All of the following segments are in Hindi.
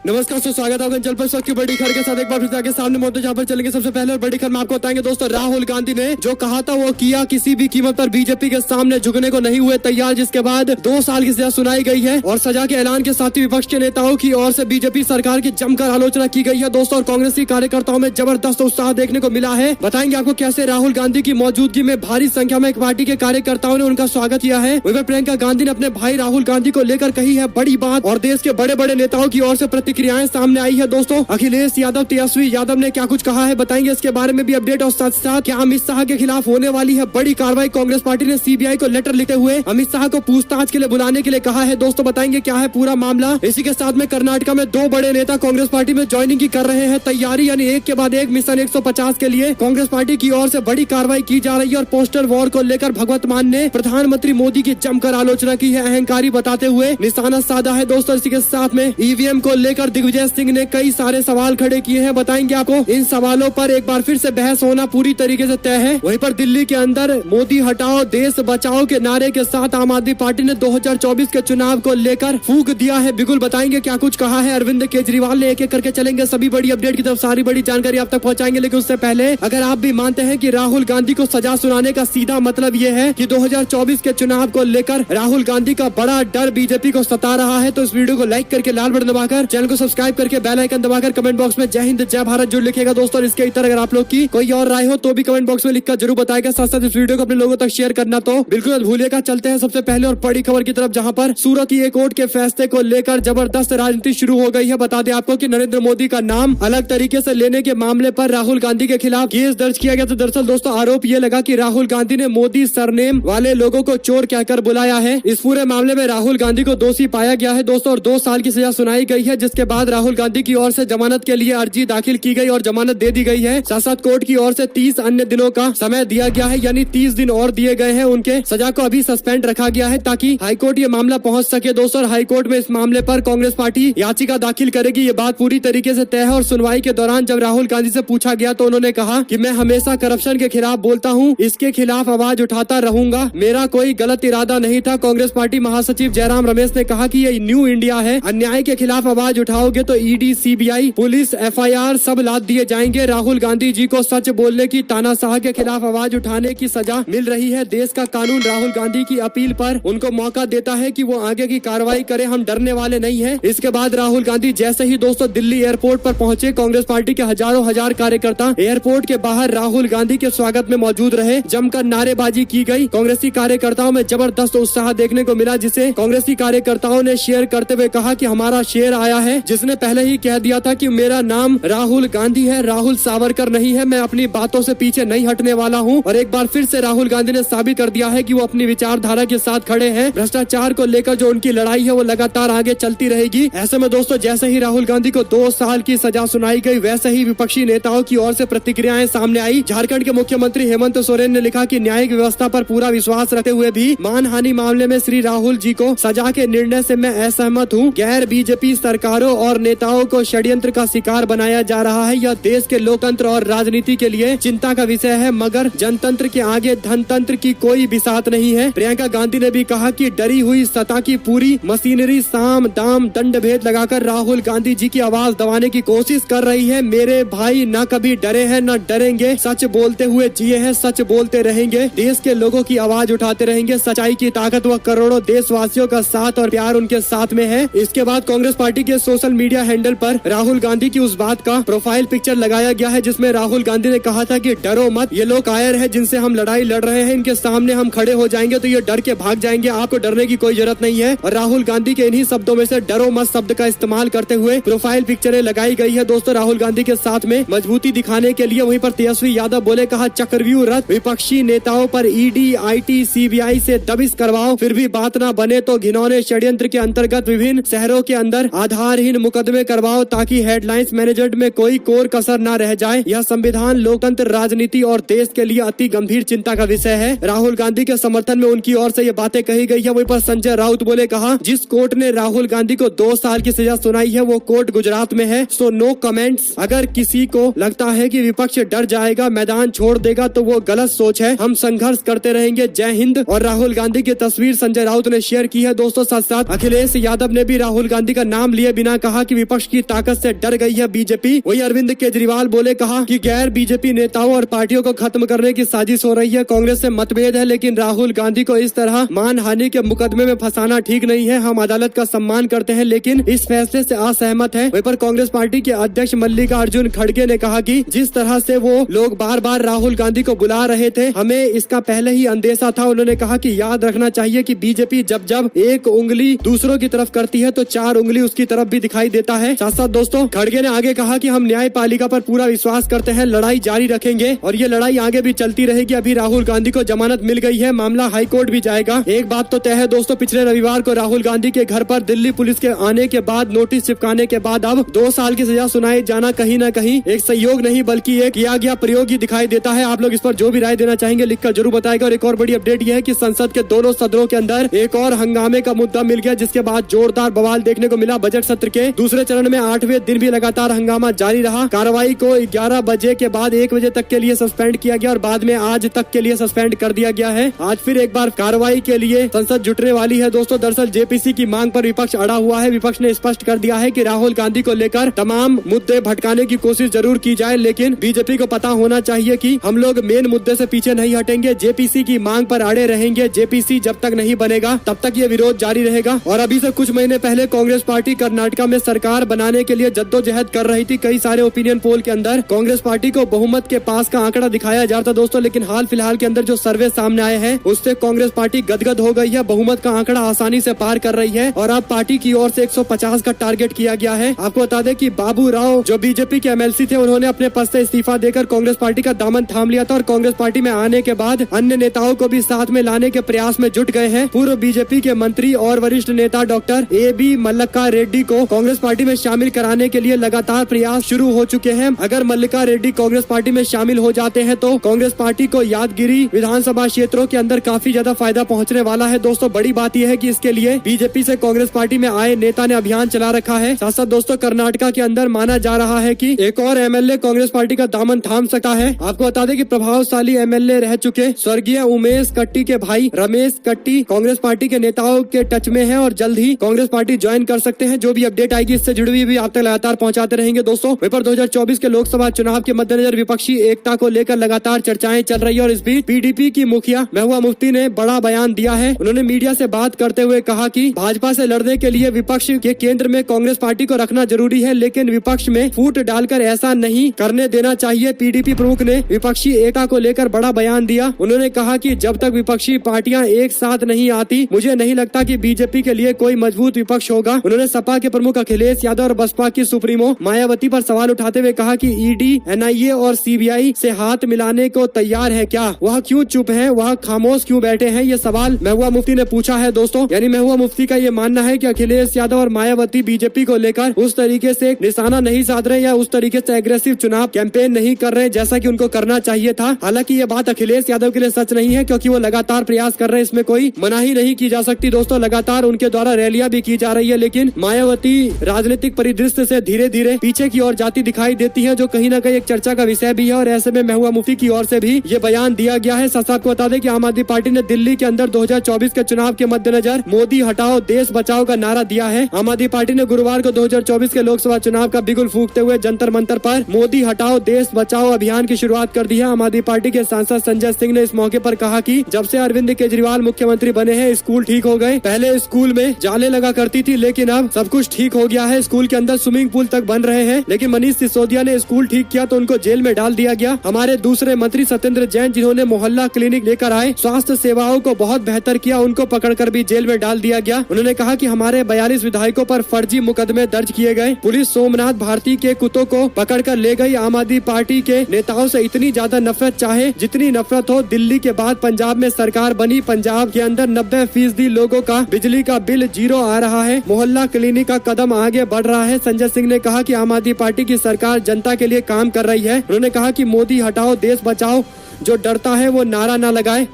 नमस्कार दोस्तों, स्वागत है जल पर की बड़ी खबर के साथ एक बार फिर आगे सामने मोटे जहाँ पर चलेंगे। सबसे पहले और बड़ी खबर में आपको बताएंगे दोस्तों, राहुल गांधी ने जो कहा था वो किया, किसी भी कीमत पर बीजेपी के सामने झुकने को नहीं हुए तैयार, जिसके बाद 2 साल की सजा सुनाई गई है और सजा के ऐलान के साथ ही विपक्ष के नेताओं की ओर से बीजेपी सरकार की जमकर आलोचना की गई है दोस्तों। और कांग्रेसी कार्यकर्ताओं में जबरदस्त उत्साह देखने को मिला है। बताएंगे आपको कैसे राहुल गांधी की मौजूदगी में भारी संख्या में पार्टी के कार्यकर्ताओं ने उनका स्वागत किया है। वहीं प्रियंका गांधी ने अपने भाई राहुल गांधी को लेकर कही है बड़ी बात और देश के बड़े बड़े नेताओं की ओर से प्रतिक्रियाएं सामने आई है दोस्तों। अखिलेश यादव, तेजस्वी यादव ने क्या कुछ कहा है बताएंगे इसके बारे में भी अपडेट। और साथ साथ क्या अमित शाह के खिलाफ होने वाली है बड़ी कार्रवाई, कांग्रेस पार्टी ने सीबीआई को लेटर लिखते हुए अमित शाह को पूछताछ के लिए बुलाने के लिए कहा है दोस्तों। बताएंगे क्या है पूरा मामला। इसी के साथ में कर्नाटक में 2 बड़े नेता कांग्रेस पार्टी में ज्वाइनिंग की कर रहे हैं तैयारी, यानी एक के बाद एक मिशन 150 के लिए कांग्रेस पार्टी की ओर से बड़ी कार्रवाई की जा रही है। और पोस्टर वॉर को लेकर भगवत मान ने प्रधानमंत्री मोदी की जमकर आलोचना की है, अहंकारी बताते हुए निशाना साधा है दोस्तों। इसी के साथ में ईवीएम को लेकर दिग्विजय सिंह ने कई सारे सवाल खड़े किए हैं। बताएंगे आपको इन सवालों पर एक बार फिर से बहस होना पूरी तरीके से तय है। वहीं पर दिल्ली के अंदर मोदी हटाओ देश बचाओ के नारे के साथ आम आदमी पार्टी ने 2024 के चुनाव को लेकर फूंक दिया है बिगुल। बताएंगे क्या कुछ कहा है अरविंद केजरीवाल ने, एक एक करके चलेंगे सभी बड़ी अपडेट की तरफ, सारी बड़ी जानकारी आप तक पहुंचाएंगे। लेकिन उससे पहले अगर आप भी मानते हैं कि राहुल गांधी को सजा सुनाने का सीधा मतलब ये है कि 2024 के चुनाव को लेकर राहुल गांधी का बड़ा डर बीजेपी को सता रहा है, तो इस वीडियो को लाइक करके लाल बटन दबाकर चैनल को सब्सक्राइब करके बेल आइकन दबाकर कमेंट बॉक्स में जय हिंद जय भारत जरूर लिखेगा दोस्तों। और इसके इतर अगर आप लोग की कोई और राय हो तो भी कमेंट बॉक्स में लिखकर जरूर बताएगा। साथ साथ इस वीडियो को अपने लोगों तक शेयर करना तो बिल्कुल मत भूलिएगा। चलते हैं सबसे पहले और बड़ी खबर की तरफ, जहां पर सूरत की एक कोर्ट के फैसले को लेकर जबरदस्त राजनीति शुरू हो गई है। बता दें आपको कि नरेंद्र मोदी का नाम अलग तरीके से लेने के मामले पर राहुल गांधी के खिलाफ केस दर्ज किया गया। तो दरअसल दोस्तों आरोप ये लगा कि राहुल गांधी ने मोदी सरनेम वाले लोगों को चोर कहकर बुलाया है। इस पूरे मामले में राहुल गांधी को दोषी पाया गया है दोस्तों और 2 साल की सजा सुनाई गई है, जिसके बाद राहुल गांधी की ओर से जमानत के लिए अर्जी दाखिल की गई और जमानत दे दी गई है। साथ साथ कोर्ट की ओर से 30 अन्य दिनों का समय दिया गया है, यानी 30 दिन और दिए गए हैं। उनके सजा को अभी सस्पेंड रखा गया है ताकि हाईकोर्ट ये मामला पहुंच सके दोस्तों। और हाईकोर्ट में इस मामले पर कांग्रेस पार्टी याचिका दाखिल करेगी, ये बात पूरी तरीके से तय है। और सुनवाई के दौरान जब राहुल गांधी से पूछा गया तो उन्होंने कहा कि मैं हमेशा करप्शन के खिलाफ बोलता हूँ, इसके खिलाफ आवाज उठाता रहूंगा, मेरा कोई गलत इरादा नहीं था। कांग्रेस पार्टी महासचिव जयराम रमेश ने कहा कि ये न्यू इंडिया है, अन्याय के खिलाफ आवाज उठाओगे तो ईडी, सीबीआई, पुलिस, एफआईआर सब लाद दिए जाएंगे। राहुल गांधी जी को सच बोलने की, तानाशाह के खिलाफ आवाज उठाने की सजा मिल रही है। देश का कानून राहुल गांधी की अपील पर उनको मौका देता है कि वो आगे की कार्रवाई करे, हम डरने वाले नहीं हैं। इसके बाद राहुल गांधी जैसे ही दोस्तों दिल्ली एयरपोर्ट पर पहुंचे, कांग्रेस पार्टी के हजारों हजार कार्यकर्ता एयरपोर्ट के बाहर राहुल गांधी के स्वागत में मौजूद रहे, जमकर नारेबाजी की गई। कांग्रेसी कार्यकर्ताओं में जबरदस्त उत्साह देखने को मिला, जिसे कांग्रेसी कार्यकर्ताओं ने शेयर करते हुए कहा कि हमारा शेर आया है, जिसने पहले ही कह दिया था कि मेरा नाम राहुल गांधी है, राहुल सावरकर नहीं है, मैं अपनी बातों से पीछे नहीं हटने वाला हूं। और एक बार फिर से राहुल गांधी ने साबित कर दिया है कि वो अपनी विचारधारा के साथ खड़े हैं। भ्रष्टाचार को लेकर जो उनकी लड़ाई है वो लगातार आगे चलती रहेगी। ऐसे में दोस्तों जैसे ही राहुल गांधी को 2 साल की सजा सुनाई गई, वैसे ही विपक्षी नेताओं की ओर से प्रतिक्रियाएं सामने आई। झारखंड के मुख्यमंत्री हेमंत सोरेन ने लिखा कि न्यायिक व्यवस्था पर पूरा विश्वास रखते हुए भी मानहानि मामले में श्री राहुल जी को सजा के निर्णय से मैं असहमत हूँ। गैर बीजेपी सरकारों और नेताओं को षड्यंत्र का शिकार बनाया जा रहा है। यह देश के लोकतंत्र और राजनीति के लिए चिंता का विषय है, मगर जनतंत्र के आगे धनतंत्र की कोई बिसात नहीं है। प्रियंका गांधी ने भी कहा कि डरी हुई सत्ता की पूरी मशीनरी साम दाम दंड भेद लगाकर राहुल गांधी जी की आवाज दबाने की कोशिश कर रही है। मेरे भाई न कभी डरे हैं न डरेंगे, सच बोलते हुए जिए हैं, सच बोलते रहेंगे, देश के लोगों की आवाज उठाते रहेंगे। सच्चाई की ताकत व करोड़ों देशवासियों का साथ और प्यार उनके साथ में है। इसके बाद कांग्रेस पार्टी के सोशल मीडिया हैंडल पर राहुल गांधी की उस बात का प्रोफाइल पिक्चर लगाया गया है, जिसमें राहुल गांधी ने कहा था कि डरो मत, ये लोग कायर है जिनसे हम लड़ाई लड़ रहे हैं, इनके सामने हम खड़े हो जाएंगे तो ये डर के भाग जाएंगे, आपको डरने की कोई जरूरत नहीं है। और राहुल गांधी के इन्हीं शब्दों में से डरो मत शब्द का इस्तेमाल करते हुए प्रोफाइल पिक्चरें लगाई गई है दोस्तों राहुल गांधी के साथ में मजबूती दिखाने के लिए। वहीं पर तेजस्वी यादव बोले, कहा चक्रव्यूह रथ विपक्षी नेताओं पर ईडी, आईटी, सीबीआई से दबिश करवाओ, फिर भी बात न बने तो घिनौने षड्यंत्र के अंतर्गत विभिन्न शहरों के अंदर आधारहीन मुकदमे करवाओ, ताकि हेडलाइंस मैनेजमेंट में कोई कोर कसर न रह जाए। यह संविधान, लोकतंत्र, राजनीति और देश के लिए अति गंभीर चिंता का विषय है। राहुल गांधी के समर्थन में उनकी ओर से ये बातें कही गई है। वहीं पर संजय राउत बोले, कहा जिस कोर्ट ने राहुल गांधी को 2 साल की सजा सुनाई है वो कोर्ट गुजरात में है, सो नो कमेंट्स। अगर किसी को लगता है कि विपक्ष डर जाएगा, मैदान छोड़ देगा, तो वो गलत सोच है, हम संघर्ष करते रहेंगे। जय हिंद। और राहुल गांधी की तस्वीर संजय राउत ने शेयर की है दोस्तों। साथ साथ अखिलेश यादव ने भी राहुल गांधी का नाम लिए बिना यहाँ कहा कि विपक्ष की ताकत से डर गई है बीजेपी। वहीं अरविंद केजरीवाल बोले, कहा कि गैर बीजेपी नेताओं और पार्टियों को खत्म करने की साजिश हो रही है। कांग्रेस से मतभेद है, लेकिन राहुल गांधी को इस तरह मानहानि के मुकदमे में फंसाना ठीक नहीं है। हम अदालत का सम्मान करते हैं, लेकिन इस फैसले से असहमत है। वहीं पर कांग्रेस पार्टी के अध्यक्ष मल्लिकार्जुन खड़गे ने कहा कि जिस तरह से वो लोग बार बार राहुल गांधी को बुला रहे थे, हमें इसका पहले ही अंदेशा था। उन्होंने कहा कि याद रखना चाहिए कि बीजेपी जब जब एक उंगली दूसरों की तरफ करती है तो चार उंगली उसकी तरफ भी दिखाई देता है। साथ साथ दोस्तों खड़गे ने आगे कहा कि हम न्यायपालिका पर पूरा विश्वास करते हैं, लड़ाई जारी रखेंगे और ये लड़ाई आगे भी चलती रहेगी। अभी राहुल गांधी को जमानत मिल गई है, मामला हाईकोर्ट भी जाएगा। एक बात तो तय है दोस्तों, पिछले रविवार को राहुल गांधी के घर पर दिल्ली पुलिस के आने के बाद, नोटिस चिपकाने के बाद अब 2 साल की सजा सुनाई जाना कहीं न कहीं एक सहयोग नहीं बल्कि एक किया गया प्रयोग ही दिखाई देता है। आप लोग इस पर जो भी राय देना चाहेंगे लिखकर जरूर बताएगा। और एक और बड़ी अपडेट यह है कि संसद के दोनों सदनों के अंदर एक और हंगामे का मुद्दा मिल गया, जिसके बाद जोरदार बवाल देखने को मिला। बजट सत्र के दूसरे चरण में 8वें दिन भी लगातार हंगामा जारी रहा। कार्रवाई को 11 बजे के बाद 1 बजे तक के लिए सस्पेंड किया गया और बाद में आज तक के लिए सस्पेंड कर दिया गया है। आज फिर एक बार कार्रवाई के लिए संसद जुटने वाली है दोस्तों। दरअसल जेपीसी की मांग पर विपक्ष अड़ा हुआ है। विपक्ष ने स्पष्ट कर दिया है कि राहुल गांधी को लेकर तमाम मुद्दे भटकाने की कोशिश जरूर की जाए, लेकिन बीजेपी को पता होना चाहिए कि हम लोग मेन मुद्दे से पीछे नहीं हटेंगे। जेपीसी की मांग पर अड़े रहेंगे। जेपीसी जब तक नहीं बनेगा तब तक ये विरोध जारी रहेगा। और अभी से कुछ महीने पहले कांग्रेस पार्टी कर्नाटका में सरकार बनाने के लिए जद्दोजहद कर रही थी। कई सारे ओपिनियन पोल के अंदर कांग्रेस पार्टी को बहुमत के पास का आंकड़ा दिखाया जा रहा था दोस्तों, लेकिन हाल फिलहाल के अंदर जो सर्वे सामने आए हैं उससे कांग्रेस पार्टी गदगद हो गई है। बहुमत का आंकड़ा आसानी से पार कर रही है और अब पार्टी की ओर से 150 का टारगेट किया गया है। आपको बता दें कि बाबू राव जो बीजेपी के एमएलसी थे, उन्होंने अपने पद से इस्तीफा देकर कांग्रेस पार्टी का दामन थाम लिया था और कांग्रेस पार्टी में आने के बाद अन्य नेताओं को भी साथ में लाने के प्रयास में जुट गए हैं। पूर्व बीजेपी के मंत्री और वरिष्ठ नेता डॉक्टर AB मल्लिका रेड्डी को कांग्रेस पार्टी में शामिल कराने के लिए लगातार प्रयास शुरू हो चुके हैं। अगर मल्लिका रेड्डी कांग्रेस पार्टी में शामिल हो जाते हैं तो कांग्रेस पार्टी को यादगिरी विधानसभा क्षेत्रों के अंदर काफी ज्यादा फायदा पहुंचने वाला है दोस्तों। बड़ी बात यह है कि इसके लिए बीजेपी से कांग्रेस पार्टी में आए नेता ने अभियान चला रखा है। साथ साथ दोस्तों कर्नाटका के अंदर माना जा रहा है कि एक और एमएलए कांग्रेस पार्टी का दामन थाम सकता है। आपको बता दें कि प्रभावशाली एमएलए रह चुके स्वर्गीय उमेश कट्टी के भाई रमेश कट्टी कांग्रेस पार्टी के नेताओं के टच में है और जल्द ही कांग्रेस पार्टी ज्वाइन कर सकते हैं। जो भी अपडेट आएगी इससे जुड़ी हुई भी आप तक लगातार पहुंचाते रहेंगे दोस्तों। पेपर 2024 के लोकसभा चुनाव के मद्देनजर विपक्षी एकता को लेकर लगातार चर्चाएं चल रही है और इस बीच पीडीपी की मुखिया महबूबा मुफ्ती ने बड़ा बयान दिया है। उन्होंने मीडिया से बात करते हुए कहा कि भाजपा से लड़ने के लिए विपक्ष के केंद्र में कांग्रेस पार्टी को रखना जरूरी है, लेकिन विपक्ष में फूट डालकर ऐसा नहीं करने देना चाहिए। पीडीपी प्रमुख ने विपक्षी एकता को लेकर बड़ा बयान दिया। उन्होंने कहा कि जब तक विपक्षी पार्टियां एक साथ नहीं आती, मुझे नहीं लगता कि बीजेपी के लिए कोई मजबूत विपक्ष होगा। उन्होंने सपा के प्रमुख अखिलेश यादव और बसपा की सुप्रीमो मायावती पर सवाल उठाते हुए कहा कि ईडी, एनआईए और सीबीआई से हाथ मिलाने को तैयार है क्या? वह क्यों चुप है? वह खामोश क्यों बैठे हैं? ये सवाल महबूबा मुफ्ती ने पूछा है दोस्तों। यानी महबूबा मुफ्ती का ये मानना है कि अखिलेश यादव और मायावती बीजेपी को लेकर उस तरीके से निशाना नहीं साध रहे या उस तरीके से एग्रेसिव चुनाव कैंपेन नहीं कर रहे जैसा कि उनको करना चाहिए था। हालांकि ये बात अखिलेश यादव के लिए सच नहीं है, क्योंकि वो लगातार प्रयास कर रहे हैं, इसमें कोई मनाही नहीं की जा सकती दोस्तों। लगातार उनके द्वारा रैलियां भी की जा रही है, लेकिन मायावती राजनीतिक परिदृश्य से धीरे धीरे पीछे की ओर जाती दिखाई देती है, जो कहीं न कहीं एक चर्चा का विषय भी है। और ऐसे में महबूबा मुफ्ती की ओर से भी ये बयान दिया गया है। साथ आपको बता दें कि आम आदमी पार्टी ने दिल्ली के अंदर 2024 के चुनाव के मद्देनजर मोदी हटाओ देश बचाओ का नारा दिया है। आम आदमी पार्टी ने गुरुवार को 2024 के लोकसभा चुनाव का बिगुल फूंकते हुए जंतर मंतर पर मोदी हटाओ देश बचाओ अभियान की शुरुआत कर दी है। आम आदमी पार्टी के सांसद संजय सिंह ने इस मौके पर कहा कि जब से अरविंद केजरीवाल मुख्यमंत्री बने हैं, स्कूल ठीक हो गए। पहले स्कूल में जाले लगा करती थी, लेकिन अब सब कुछ ठीक हो गया है। स्कूल के अंदर स्विमिंग पूल तक बन रहे हैं, लेकिन मनीष सिसोदिया ने स्कूल ठीक किया तो उनको जेल में डाल दिया गया। हमारे दूसरे मंत्री सत्येंद्र जैन, जिन्होंने मोहल्ला क्लिनिक लेकर आए, स्वास्थ्य सेवाओं को बहुत बेहतर किया, उनको पकड़कर भी जेल में डाल दिया गया। उन्होंने कहा कि हमारे 42 विधायकों पर फर्जी मुकदमे दर्ज किए गए। पुलिस सोमनाथ भारती के कुत्तों को पकड़कर ले गई। आम आदमी पार्टी के नेताओं से इतनी ज्यादा नफरत, चाहे जितनी नफरत हो। दिल्ली के बाद पंजाब में सरकार बनी, पंजाब के अंदर 90% लोगों का बिजली का बिल 0 आ रहा है। मोहल्ला क्लिनिक का कदम आगे बढ़ रहा है। संजय सिंह ने कहा कि आम आदमी पार्टी की सरकार जनता के लिए काम कर रही है। उन्होंने कहा कि मोदी हटाओ देश बचाओ जो डरता है वो नारा ना लगाए।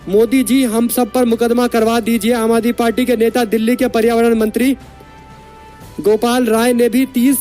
मोदी जी हम सब पर मुकदमा करवा दीजिए। आम आदमी पार्टी के नेता दिल्ली के पर्यावरण मंत्री गोपाल राय ने भी 30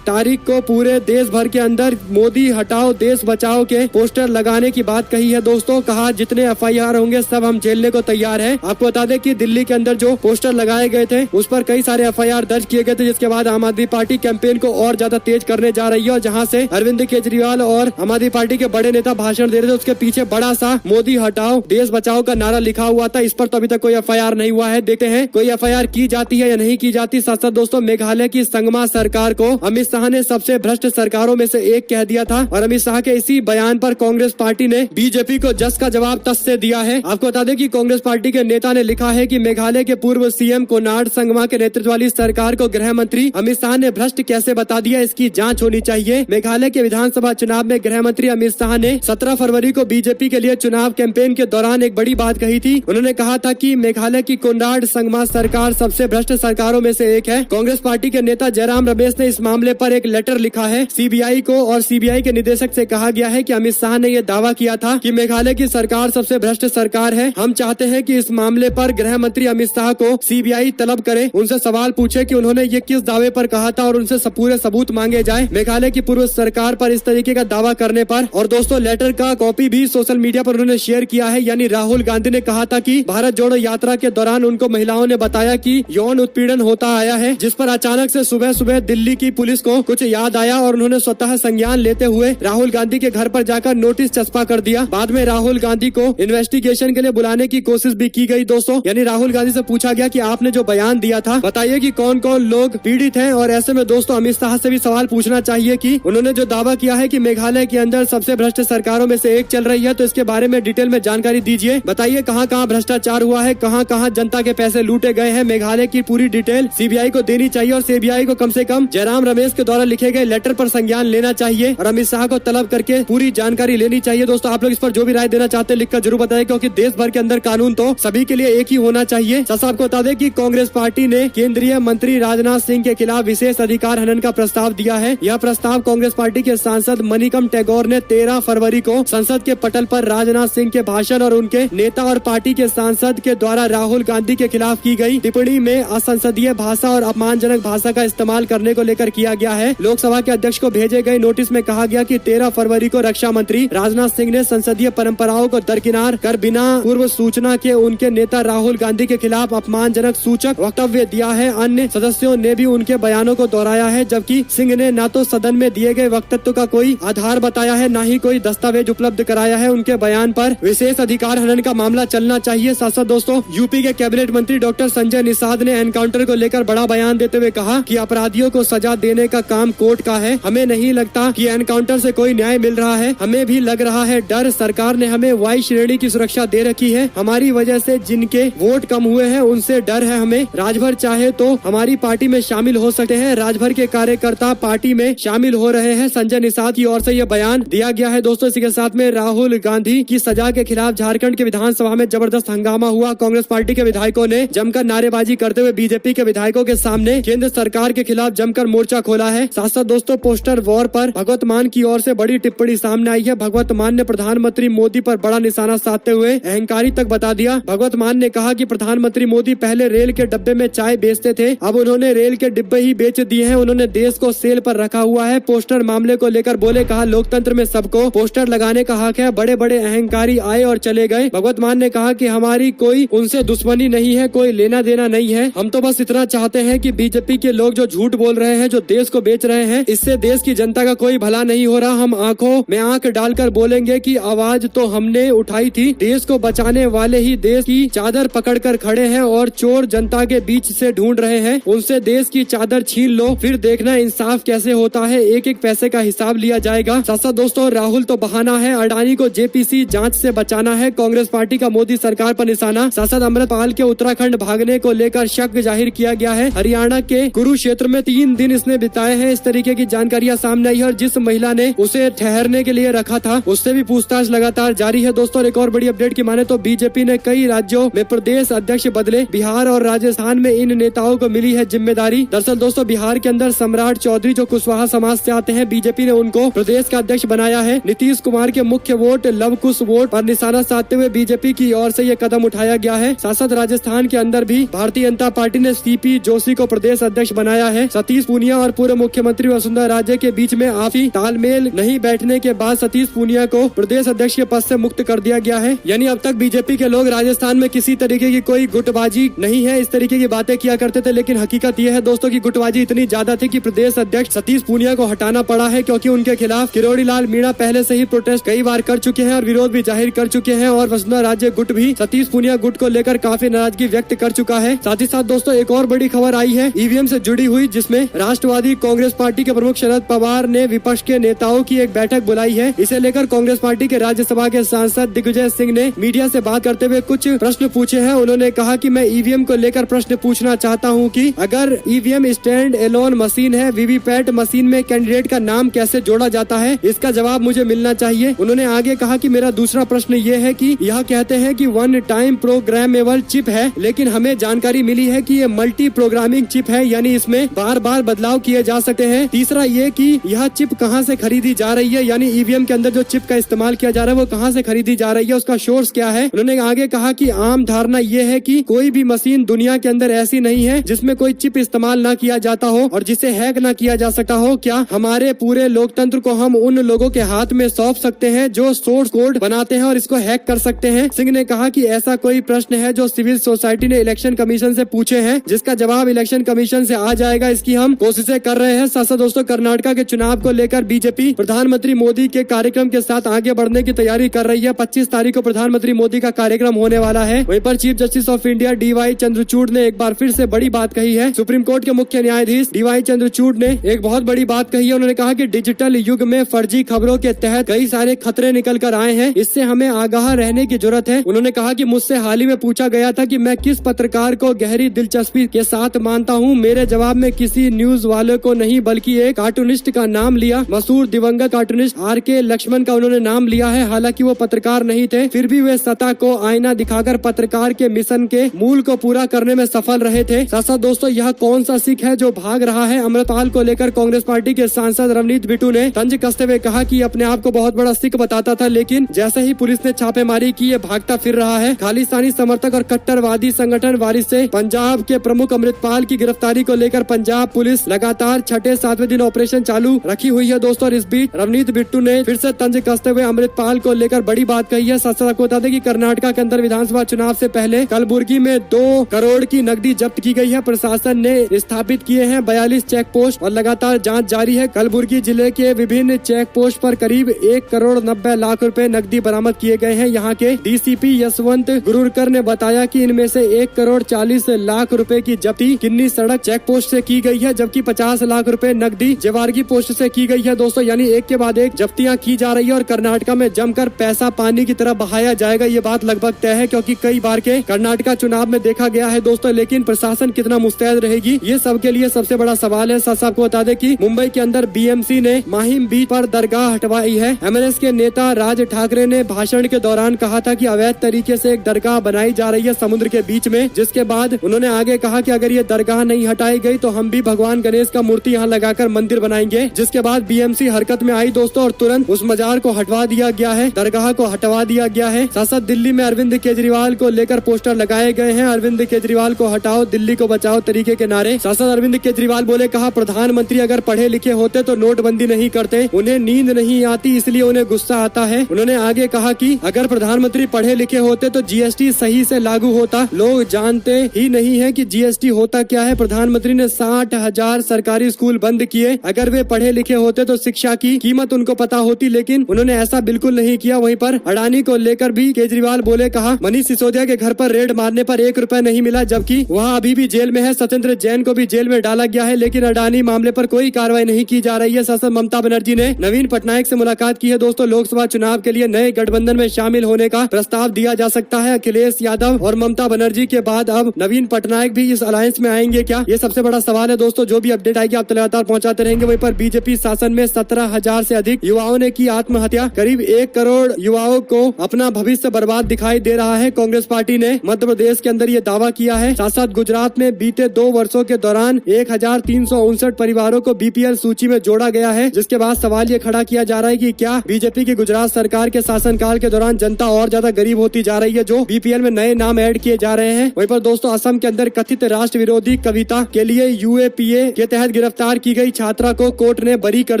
तारीख को पूरे देश भर के अंदर मोदी हटाओ देश बचाओ के पोस्टर लगाने की बात कही है दोस्तों। कहा जितने FIR होंगे सब हम झेलने को तैयार हैं। आपको बता दें कि दिल्ली के अंदर जो पोस्टर लगाए गए थे उस पर कई सारे FIR दर्ज किए गए थे, जिसके बाद आम आदमी पार्टी कैंपेन को और ज्यादा तेज करने जा रही है। और जहां से अरविंद केजरीवाल और आम आदमी पार्टी के बड़े नेता भाषण दे रहे थे, उसके पीछे बड़ा सा मोदी हटाओ देश बचाओ का नारा लिखा हुआ था। इस पर तो अभी तक कोई FIR नहीं हुआ है। देखते हैं कोई FIR की जाती है या नहीं की जाती। साथ साथ दोस्तों मेघालय की संगमा सरकार को अमित शाह ने सबसे भ्रष्ट सरकारों में से एक कह दिया था और अमित शाह के इसी बयान पर कांग्रेस पार्टी ने बीजेपी को जस का जवाब तस से दिया है। आपको बता दें कि कांग्रेस पार्टी के नेता ने लिखा है कि मेघालय के पूर्व CM कोनार्ड संगमा के नेतृत्व वाली सरकार को गृह मंत्री अमित शाह ने भ्रष्ट कैसे बता दिया, इसकी जांच होनी चाहिए। मेघालय के विधानसभा चुनाव में गृह मंत्री अमित शाह ने 17 फरवरी को बीजेपी के लिए चुनाव कैंपेन के दौरान एक बड़ी बात कही थी। उन्होंने कहा था कि मेघालय की कोनार्ड संगमा सरकार सबसे भ्रष्ट सरकारों में से एक है। कांग्रेस पार्टी के नेता जयराम रमेश ने इस मामले पर एक लेटर लिखा है CBI को और CBI के निदेशक से कहा गया है कि अमित शाह ने यह दावा किया था कि मेघालय की सरकार सबसे भ्रष्ट सरकार है। हम चाहते हैं कि इस मामले पर गृह मंत्री अमित शाह को CBI तलब करे, उनसे सवाल पूछे कि उन्होंने ये किस दावे पर कहा था और उनसे पूरे सबूत मांगे जाए मेघालय की पूर्व सरकार पर इस तरीके का दावा करने पर। और दोस्तों लेटर का कॉपी भी सोशल मीडिया पर उन्होंने शेयर किया है। यानी राहुल गांधी ने कहा था कि भारत जोड़ो यात्रा के दौरान उनको महिलाओं ने बताया कि यौन उत्पीड़न होता आया है, जिस पर अचानक से सुबह सुबह दिल्ली की पुलिस को कुछ याद आया और उन्होंने स्वतः संज्ञान लेते हुए राहुल गांधी के घर पर जाकर नोटिस चस्पा कर दिया। बाद में राहुल गांधी को इन्वेस्टिगेशन के लिए बुलाने की कोशिश भी की गई दोस्तों। यानी राहुल गांधी से पूछा गया कि आपने जो बयान दिया था बताइए कि कौन कौन लोग पीड़ित हैं। और ऐसे में दोस्तों अमित शाह से भी सवाल पूछना चाहिए कि उन्होंने जो दावा किया है कि मेघालय के अंदर सबसे भ्रष्ट सरकारों में से एक चल रही है, तो इसके बारे में डिटेल में जानकारी दीजिए। बताइए कहां कहां भ्रष्टाचार हुआ है, कहां कहां जनता के पैसे लूटे गए हैं। मेघालय की पूरी डिटेल CBI को देनी चाहिए और CBI को कम से कम जयराम रमेश के द्वारा लिखे गए लेटर पर संज्ञान लेना चाहिए और अमित शाह को तलब करके पूरी जानकारी लेनी चाहिए। दोस्तों आप लोग इस पर जो भी राय देना चाहते हैं लिखकर जरूर बताएं, क्योंकि देश भर के अंदर कानून तो सभी के लिए एक ही होना चाहिए। साथ आपको बता दें कि कांग्रेस पार्टी ने केंद्रीय मंत्री राजनाथ सिंह के खिलाफ विशेष अधिकार हनन का प्रस्ताव दिया है। यह प्रस्ताव कांग्रेस पार्टी के सांसद मणिकम टैगोर ने 13 फरवरी को संसद के पटल पर राजनाथ सिंह के भाषण और उनके नेता और पार्टी के सांसद के द्वारा राहुल गांधी के खिलाफ की गई टिप्पणी में असंसदीय भाषा और अपमानजनक भाषा का इस्तेमाल करने को लेकर किया गया है। लोकसभा के अध्यक्ष को भेजे गए नोटिस में कहा गया कि 13 फरवरी को रक्षा मंत्री राजनाथ सिंह ने संसदीय परंपराओं को दरकिनार कर बिना पूर्व सूचना के उनके नेता राहुल गांधी के खिलाफ अपमानजनक सूचक वक्तव्य दिया है। अन्य सदस्यों ने भी उनके बयानों को दोहराया है, जबकि सिंह ने न तो सदन में दिए गए वक्तव्य का कोई आधार बताया है, न ही कोई दस्तावेज उपलब्ध कराया है। उनके बयान पर विशेष अधिकार हनन का मामला चलना चाहिए। साथ साथ दोस्तों यूपी के कैबिनेट मंत्री डॉक्टर संजय निषाद ने एनकाउंटर को लेकर बड़ा बयान देते हुए कहा कि अपराधियों को सजा देने का काम कोर्ट का है। हमें नहीं लगता कि एनकाउंटर से कोई न्याय मिल रहा है, हमें भी लग रहा है डर। सरकार ने हमें वाई श्रेणी की सुरक्षा दे रखी है, हमारी वजह से जिनके वोट कम हुए हैं उनसे डर है हमें। राजभर चाहे तो हमारी पार्टी में शामिल हो सकते हैं, राजभर के कार्यकर्ता पार्टी में शामिल हो रहे हैं। संजय निषाद की ओर से यह बयान दिया गया है। दोस्तों इसी के साथ में राहुल गांधी की सजा के खिलाफ झारखंड के विधानसभा में जबरदस्त हंगामा हुआ। कांग्रेस पार्टी के विधायकों ने जमकर नारेबाजी करते हुए बीजेपी के विधायकों के सामने केंद्र सरकार के खिलाफ जमकर मोर्चा खोला है। साथ साथ दोस्तों पोस्टर वॉर पर भगवत मान की ओर से बड़ी टिप्पणी सामने आई है। भगवत मान ने प्रधानमंत्री मोदी पर बड़ा निशाना साधते हुए अहंकारी तक बता दिया। भगवत मान ने कहा कि प्रधानमंत्री मोदी पहले रेल के डब्बे में चाय बेचते थे, अब उन्होंने रेल के डिब्बे ही बेच दिए हैं। उन्होंने देश को सेल पर रखा हुआ है। पोस्टर मामले को लेकर बोले, कहा लोकतंत्र में सबको पोस्टर लगाने का हक है। बड़े बड़े अहंकारी आए और चले गए। भगवत मान ने कहा कि हमारी कोई उनसे दुश्मनी नहीं है, कोई लेना देना नहीं है। हम तो बस इतना चाहते हैं कि बीजेपी के लोग जो झूठ बोल रहे हैं, जो देश को बेच रहे हैं, इससे देश की जनता का कोई भला नहीं हो रहा। हम आंखों में आंख डालकर बोलेंगे कि आवाज तो हमने उठाई थी, देश को बचाने वाले ही देश की चादर पकड़कर खड़े हैं और चोर जनता के बीच से ढूंढ रहे हैं। उनसे देश की चादर छीन लो, फिर देखना इंसाफ कैसे होता है, एक एक पैसे का हिसाब लिया जाएगा। साथ साथ दोस्तों राहुल तो बहाना है, अडानी को JPC जांच से बचाना है। कांग्रेस पार्टी का मोदी सरकार पर निशाना। साथ साथ अमृतपाल के उत्तराखंड भागने को लेकर शक जाहिर किया गया है। हरियाणा के कुरुक्षेत्र में 3 दिन इसने बिताए हैं, इस तरीके की जानकारियां सामने आई है। और जिस महिला ने उसे ठहरने के लिए रखा था उससे भी पूछताछ लगातार जारी है। दोस्तों एक और बड़ी अपडेट की माने तो बीजेपी ने कई राज्यों में प्रदेश अध्यक्ष बदले। बिहार और राजस्थान में इन नेताओं को मिली है जिम्मेदारी। दरअसल दोस्तों बिहार के अंदर सम्राट चौधरी जो कुशवाहा समाज से आते हैं, बीजेपी ने उनको प्रदेश का अध्यक्ष बनाया है। नीतीश कुमार के मुख्य वोट लव कुश वोट पर निशाना साधते हुए बीजेपी की ओर से ये कदम उठाया गया है। साथ साथ राजस्थान के अंदर भी भारतीय जनता पार्टी ने CP जोशी को प्रदेश अध्यक्ष बनाया है। सतीश पूनिया और पूर्व मुख्यमंत्री वसुंधरा राजे के बीच में आपसी तालमेल नहीं बैठने के बाद सतीश पूनिया को प्रदेश अध्यक्ष के पद से मुक्त कर दिया गया है। यानी अब तक बीजेपी के लोग राजस्थान में किसी तरीके की कोई गुटबाजी नहीं है, इस तरीके की बातें किया करते थे, लेकिन हकीकत यह है दोस्तों की गुटबाजी इतनी ज्यादा थी कि प्रदेश अध्यक्ष सतीश पूनिया को हटाना पड़ा है, क्योंकि उनके खिलाफ किरोड़ी लाल मीणा पहले से ही प्रोटेस्ट कई बार कर चुके हैं और विरोध भी जाहिर कर चुके हैं, और वसुंधरा राजे गुट भी सतीश पूनिया गुट को लेकर काफी नाराजगी व्यक्त कर चुका है। साथ ही साथ दोस्तों एक और बड़ी खबर आई है ईवीएम से जुड़ी हुई, जिसमें राष्ट्रवादी कांग्रेस पार्टी के प्रमुख शरद पवार ने विपक्ष के नेताओं की एक बैठक बुलाई है। इसे लेकर कांग्रेस पार्टी के राज्यसभा के सांसद दिग्विजय सिंह ने मीडिया से बात करते हुए कुछ प्रश्न पूछे हैं। उन्होंने कहा कि मैं ईवीएम को लेकर प्रश्न पूछना चाहता हूं कि अगर ईवीएम स्टैंड एलोन मशीन है, वीवीपैट मशीन में कैंडिडेट का नाम कैसे जोड़ा जाता है, इसका जवाब मुझे मिलना चाहिए। उन्होंने आगे कहा कि मेरा दूसरा प्रश्न ये है कि यह कहते हैं कि वन टाइम प्रोग्रामेबल चिप है, लेकिन हमें जानकारी मिली है कि ये मल्टी प्रोग्रामिंग चिप है, यानी इसमें बार बार बदलाव किए जा सकते हैं। तीसरा ये कि यह चिप कहां से खरीदी जा रही है, यानी ईवीएम के अंदर जो चिप का इस्तेमाल किया जा रहा है वो कहां से खरीदी जा रही है, उसका सोर्स क्या है। उन्होंने आगे कहा कि आम धारणा ये है कि कोई भी मशीन दुनिया के अंदर ऐसी नहीं है जिसमें कोई चिप इस्तेमाल न किया जाता हो और जिसे हैक न किया जा सकता हो। क्या हमारे पूरे लोकतंत्र को हम उन लोगों के हाथ में सौंप सकते हैं जो सोर्स कोड बनाते हैं और इसको हैक कर सकते हैं। सिंह ने कहा कि ऐसा कोई प्रश्न है जो सिविल सोसाइटी ने इलेक्शन कमीशन से पूछे हैं, जिसका जवाब इलेक्शन कमीशन से आ जाएगा, इसकी हम कोशिशें कर रहे हैं। साथ दोस्तों कर्नाटका के चुनाव को लेकर बीजेपी प्रधानमंत्री मोदी के कार्यक्रम के साथ आगे बढ़ने की तैयारी कर रही है। 25 तारीख को प्रधानमंत्री मोदी का कार्यक्रम होने वाला है। वहीं पर chief justice of India DY Chandrachud ने एक बार फिर से बड़ी बात कही है। सुप्रीम कोर्ट के मुख्य न्यायाधीश DY चंद्रचूड़ ने एक बहुत बड़ी बात कही है। उन्होंने कहा कि डिजिटल युग में फर्जी खबरों के तहत कई सारे खतरे निकल कर आए हैं, इससे हमें आगाह रहने की जरूरत है। उन्होंने कहा कि मुझसे हाल ही में पूछा गया था कि मैं किस पत्रकार को गहरी दिलचस्पी के साथ मानता हूँ। मेरे जवाब में किसी न्यूज वाले को नहीं बल्कि एक कार्टूनिस्ट का नाम लिया। मशहूर दिवंगत कार्टूनिस्ट RK लक्ष्मण का उन्होंने नाम लिया है। हालांकि वो पत्रकार नहीं थे, फिर भी वे सत्ता को आईना दिखाकर पत्रकार के मिशन के मूल को पूरा करने में सफल रहे थे। साथ दोस्तों यह कौन सा सिख है जो भाग रहा है। अमृतपाल को लेकर कांग्रेस पार्टी के सांसद रवनीत बिट्टू ने तंज कसते हुए कहा कि अपने आप को बहुत बड़ा सिख बताता था, लेकिन जैसे ही पुलिस ने छापेमारी की ये भागता फिर रहा है। खालिस्तानी समर्थक और कट्टरवादी संगठन वारिस से पंजाब के प्रमुख अमृतपाल की गिरफ्तारी को लेकर पंजाब पुलिस लगातार छठे 7वें दिन ऑपरेशन चालू रखी हुई है दोस्तों। और इस बीच रवनीत बिट्टू ने फिर से तंज कसते हुए अमृतपाल को लेकर बड़ी बात कही है। साथ आपको बता दें कि कर्नाटका के अंदर विधानसभा चुनाव से पहले कलबुर्गी में 2 करोड़ की नकदी जब्त की गई है। प्रशासन ने स्थापित किए हैं 42 चेक पोस्ट और लगातार जांच जारी है। कलबुर्गी जिले के विभिन्न चेक पोस्ट पर करीब 1 करोड़ 90 लाख रुपए नकदी बरामद किए गए हैं। यहाँ के DCP यशवंत गुरुरकर ने बताया कि इनमें से 1 करोड़ 40 लाख रुपए की जब्ती किन्नी सड़क चेक पोस्ट से की गई है, जबकि 50 लाख रुपए नकदी जेवारगी पोस्ट से की गई है दोस्तों। यानी एक के बाद एक जब्तियां की जा रही है और कर्नाटका में जमकर पैसा पानी की तरह बहाया जाएगा, ये बात लगभग तय है, क्योंकि कई बार के कर्नाटका चुनाव में देखा गया है दोस्तों। लेकिन प्रशासन कितना मुस्तैद रहेगी, ये सबके लिए सबसे बड़ा सवाल है। साथ आपको बता दें कि मुंबई के अंदर BMC ने माहिम बीच पर दरगाह हटवाई है। MNS के नेता राज ठाकरे ने भाषण के दौरान कहा था कि अवैध तरीके से एक दरगाह बनाई जा रही है समुद्र के बीच में, जिसके बाद उन्होंने आगे कहा कि अगर ये दरगाह नहीं हटाई गई तो हम भी भगवान गणेश का मूर्ति यहाँ लगाकर मंदिर बनाएंगे। जिसके बाद BMC हरकत में आई दोस्तों और तुरंत उस मजार को हटवा दिया गया है, दरगाह को हटवा दिया गया है। साथ दिल्ली में अरविंद केजरीवाल को लेकर पोस्टर लगाए गए हैं। अरविंद केजरीवाल को हटाओ, दिल्ली को बचाओ तरीके के नारे। साथ अरविंद केजरीवाल बोले, कहा प्रधानमंत्री अगर पढ़े लिखे होते तो नोटबंदी नहीं करते, उन्हें नींद नहीं आती इसलिए उन्हें गुस्सा आता है। उन्होंने आगे कहा कि अगर प्रधानमंत्री पढ़े लिखे होते तो GST सही से लागू होता। लोग जानते ही नहीं है कि GST होता क्या है। प्रधानमंत्री ने 60,000 सरकारी स्कूल बंद किए। अगर वे पढ़े लिखे होते तो शिक्षा की कीमत उनको पता होती, लेकिन उन्होंने ऐसा बिल्कुल नहीं किया। वहीं पर अडानी को लेकर भी केजरीवाल बोले, कहा मनीष सिसोदिया के घर पर रेड मारने पर 1 रुपया नहीं मिला, जबकि वहाँ अभी भी जेल में है। सत्येंद्र जैन को भी जेल में डाला गया है, लेकिन अडानी मामले पर कोई कार्रवाई नहीं की जा रही है। सांसद ममता बनर्जी ने नवीन पटनायक से मुलाकात की है दोस्तों। लोकसभा चुनाव के लिए नए गठबंधन में शामिल होने का प्रस्ताव दिया जा सकता है। अखिलेश यादव और ममता बनर्जी के बाद अब नवीन पटनायक भी इस अलायंस में आएंगे क्या, ये सबसे बड़ा सवाल है दोस्तों। जो भी अपडेट आएगी आप लगातार पहुंचाते रहेंगे। वहीं पर बीजेपी शासन में 17,000 से अधिक युवाओं ने की आत्महत्या। करीब 1 करोड़ युवाओं को अपना भविष्य बर्बाद दिखाई दे रहा है। कांग्रेस पार्टी ने मध्य प्रदेश के अंदर ये दावा किया है। साथ साथ गुजरात में बीते 2 वर्षों के दौरान 1359 परिवारों को BPL सूची में जोड़ा गया है, जिसके बाद सवाल ये खड़ा किया जा रहा है कि क्या बीजेपी की गुजरात सरकार के शासनकाल के दौरान जनता और ज्यादा गरीब होती जा रही है, जो BPL में नए नाम ऐड किए जा रहे हैं। वहीं पर दोस्तों असम के अंदर कथित राष्ट्र विरोधी कविता के लिए UAPA के तहत गिरफ्तार की गई छात्रा को कोर्ट ने बरी कर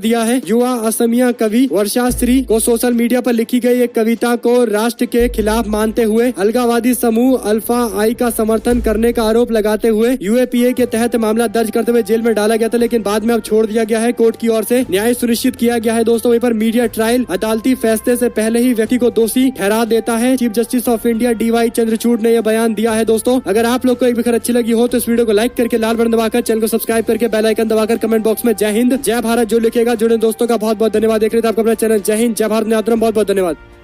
दिया है। युवा असमिया कवि वर्षाश्री को सोशल मीडिया पर लिखी गई एक कविता को राष्ट्र के खिलाफ मानते हुए अलगाववादी समूह अल्फा आई का समर्थन करने का आरोप लगाते हुए यूएपीए के तहत मामला दर्ज करते हुए जेल में डाला गया था, लेकिन बाद में अब छोड़ दिया गया है। कोर्ट की ओर से न्याय सुनिश्चित किया गया है। दोस्तों वहीं पर मीडिया ट्रायल अदालती फैसले से पहले ही व्यक्ति को दोषी ठहरा देता है। Chief justice of India DY Chandrachud ने यह बयान दिया है। दोस्तों अगर आप लोग को एक भी खबर अच्छी लगी हो तो इस वीडियो को लाइक करके लाल बटन दबाकर चैनल को सब्सक्राइब करके बेल आइकन दबाकर कमेंट बॉक्स में जय हिंद जय भारत जो लिखेगा। जुड़े दोस्तों का बहुत बहुत धन्यवाद। देख रहे थे आपका अपना चैनल जय हिंद जय भारत। बहुत बहुत धन्यवाद।